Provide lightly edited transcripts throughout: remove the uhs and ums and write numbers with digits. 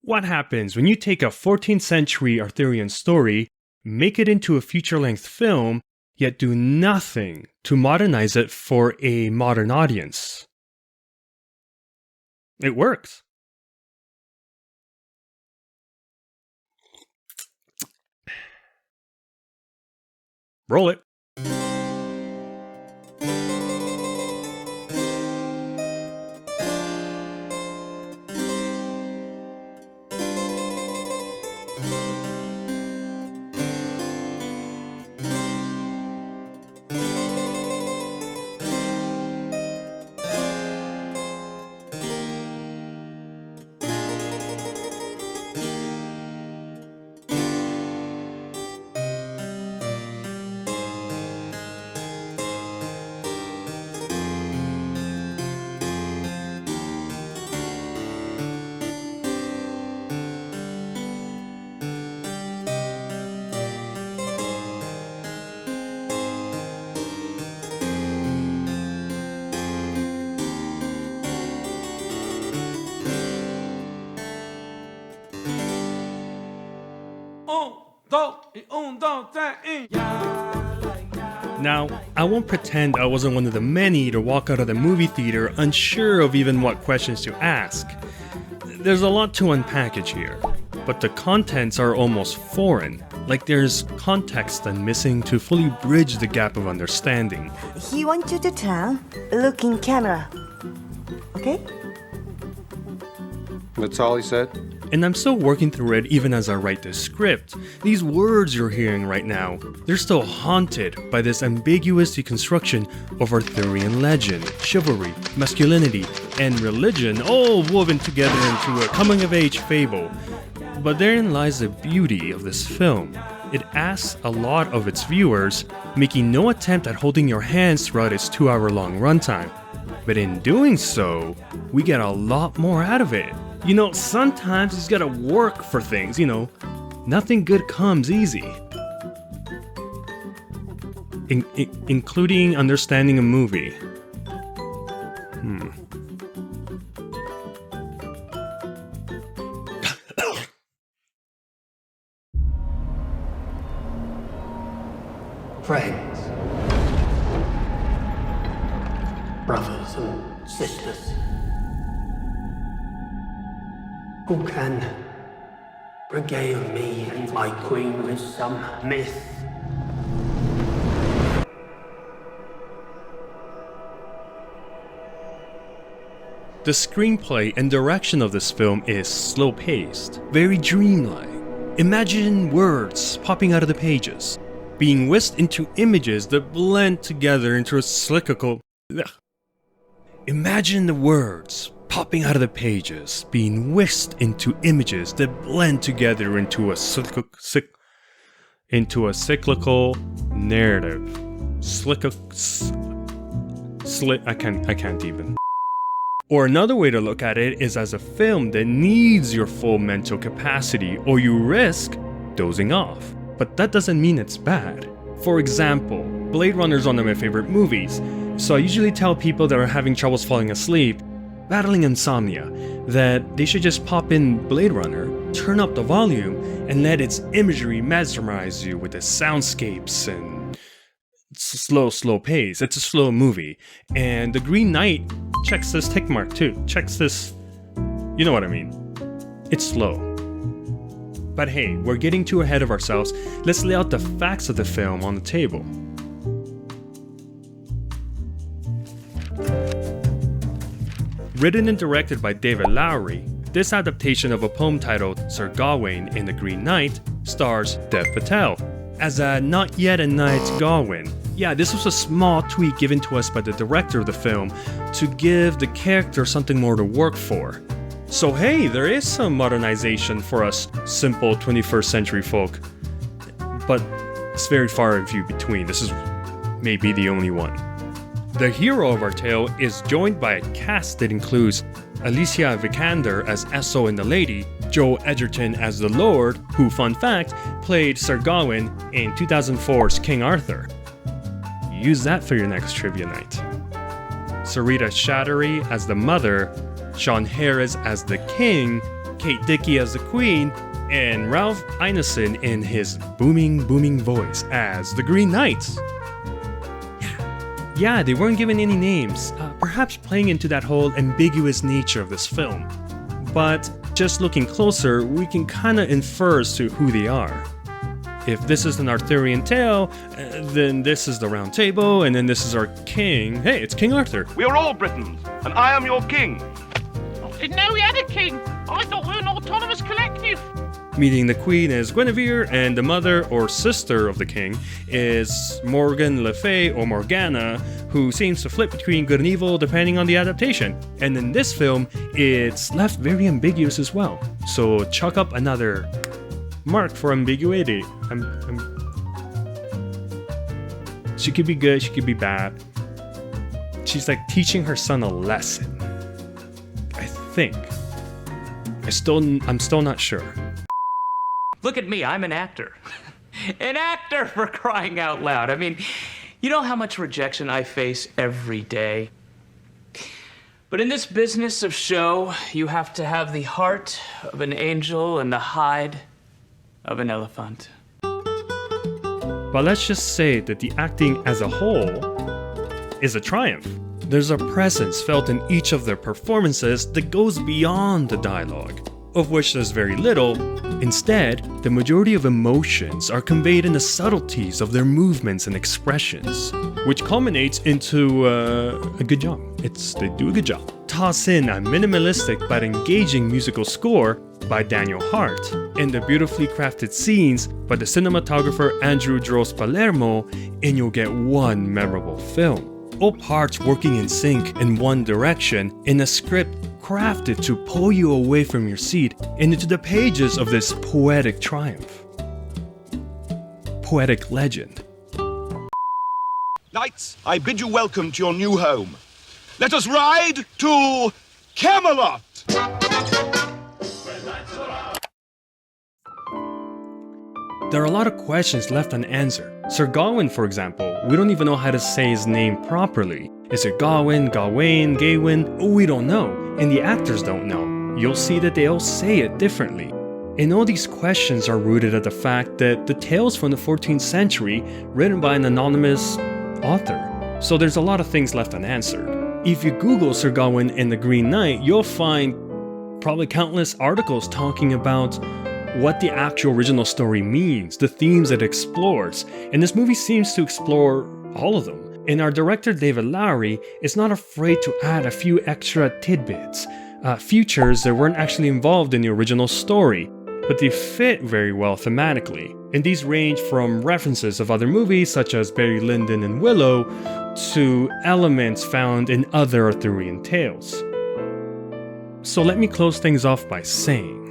What happens when you take a 14th century Arthurian story, make it into a feature-length film, yet do nothing to modernize it for a modern audience? It works. Roll it. Now, I won't pretend I wasn't one of the many to walk out of the movie theater unsure of even what questions to ask. There's a lot to unpackage here, but the contents are almost foreign, like there's context I'm missing to fully bridge the gap of understanding. He wants you to tell, look in camera. Okay? That's all he said? And I'm still working through it even as I write this script. These words you're hearing right now, they're still haunted by this ambiguous deconstruction of Arthurian legend, chivalry, masculinity, and religion, all woven together into a coming-of-age fable. But therein lies the beauty of this film. It asks a lot of its viewers, making no attempt at holding your hands throughout its 2-hour-long runtime. But in doing so, we get a lot more out of it. You know, sometimes you just gotta work for things, Nothing good comes easy. Including understanding a movie. Friends, brothers and sisters, who can regale me and my queen with some myth? The screenplay and direction of this film is slow-paced, very dreamlike. Imagine words popping out of the pages, being whisked into images that blend together into a cyclical... Imagine the words popping out of the pages, being whisked into images that blend together into a cyclical narrative. I can't even. Or another way to look at it is as a film that needs your full mental capacity, or you risk dozing off. But that doesn't mean it's bad. For example, Blade Runner is one of my favorite movies, so I usually tell people that are having troubles falling asleep, battling insomnia, that they should just pop in Blade Runner, turn up the volume, and let its imagery mesmerize you with the soundscapes and slow pace. It's a slow movie. And The Green Knight checks this tick mark too. Checks this, you know what I mean. It's slow. But hey, we're getting too ahead of ourselves. Let's lay out the facts of the film on the table. Written and directed by David Lowery, this adaptation of a poem titled Sir Gawain in The Green Knight stars Dev Patel as a not yet a knight Gawain. Yeah, this was a small tweak given to us by the director of the film to give the character something more to work for. So hey, there is some modernization for us simple 21st century folk, but it's very far and few between. This is maybe the only one. The hero of our tale is joined by a cast that includes Alicia Vikander as Esso and the Lady, Joel Edgerton as the Lord, who, fun fact, played Sir Gawain in 2004's King Arthur. Use that for your next trivia night. Sarita Chatterjee as the Mother, Sean Harris as the King, Kate Dickie as the Queen, and Ralph Ineson in his booming voice as the Green Knight. Yeah, they weren't given any names, perhaps playing into that whole ambiguous nature of this film. But just looking closer, we can kinda infer as to who they are. If this is an Arthurian tale, then this is the Round Table, and then this is our king. Hey, it's King Arthur. We are all Britons, and I am your king. I didn't know we had a king. I thought we were an autonomous collective. Meeting the queen is Guinevere, and the mother or sister of the king is Morgan Le Fay or Morgana, who seems to flip between good and evil depending on the adaptation. And in this film, it's left very ambiguous as well. So chalk up another mark for ambiguity. She could be good, she could be bad. She's like teaching her son a lesson. I think. I'm still not sure. Look at me, I'm an actor. An actor, for crying out loud. I mean, you know how much rejection I face every day? But in this business of show, you have to have the heart of an angel and the hide of an elephant. But let's just say that the acting as a whole is a triumph. There's a presence felt in each of their performances that goes beyond the dialogue, of which there's very little. Instead, the majority of emotions are conveyed in the subtleties of their movements and expressions, which culminates into a good job. They do a good job. Toss in a minimalistic but engaging musical score by Daniel Hart, and the beautifully crafted scenes by the cinematographer Andrew Dros Palermo, and you'll get one memorable film. All parts working in sync in one direction, in a script crafted to pull you away from your seat and into the pages of this poetic triumph. Poetic legend. Knights, I bid you welcome to your new home. Let us ride to Camelot! There are a lot of questions left unanswered. Sir Gawain, for example, we don't even know how to say his name properly. Is it Gawain, Gawain, Gawain? We don't know, and the actors don't know. You'll see that they all say it differently. And all these questions are rooted at the fact that the tales from the 14th century, written by an anonymous author. So there's a lot of things left unanswered. If you Google Sir Gawain and the Green Knight, you'll find probably countless articles talking about what the actual original story means, the themes it explores, and this movie seems to explore all of them. And our director David Lowery is not afraid to add a few extra tidbits, features that weren't actually involved in the original story, but they fit very well thematically. And these range from references of other movies such as Barry Lyndon and Willow to elements found in other Arthurian tales. So let me close things off by saying,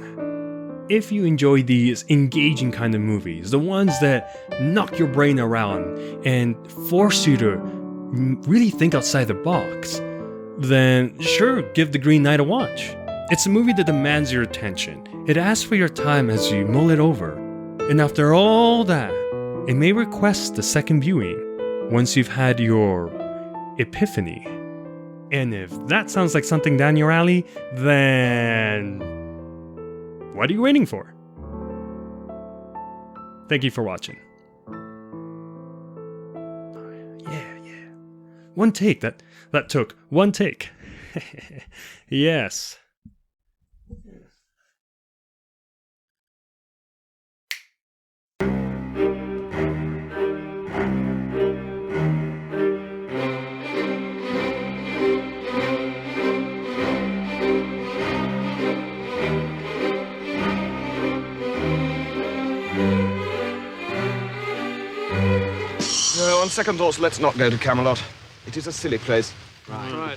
if you enjoy these engaging kind of movies, the ones that knock your brain around and force you to really think outside the box, then sure, give The Green Knight a watch. It's a movie that demands your attention. It asks for your time as you mull it over. And after all that, it may request a second viewing once you've had your epiphany. And if that sounds like something down your alley, then what are you waiting for? Thank you for watching. Yeah. One take, that took one take. Yes. On second thoughts, let's not go to Camelot. It is a silly place. Right.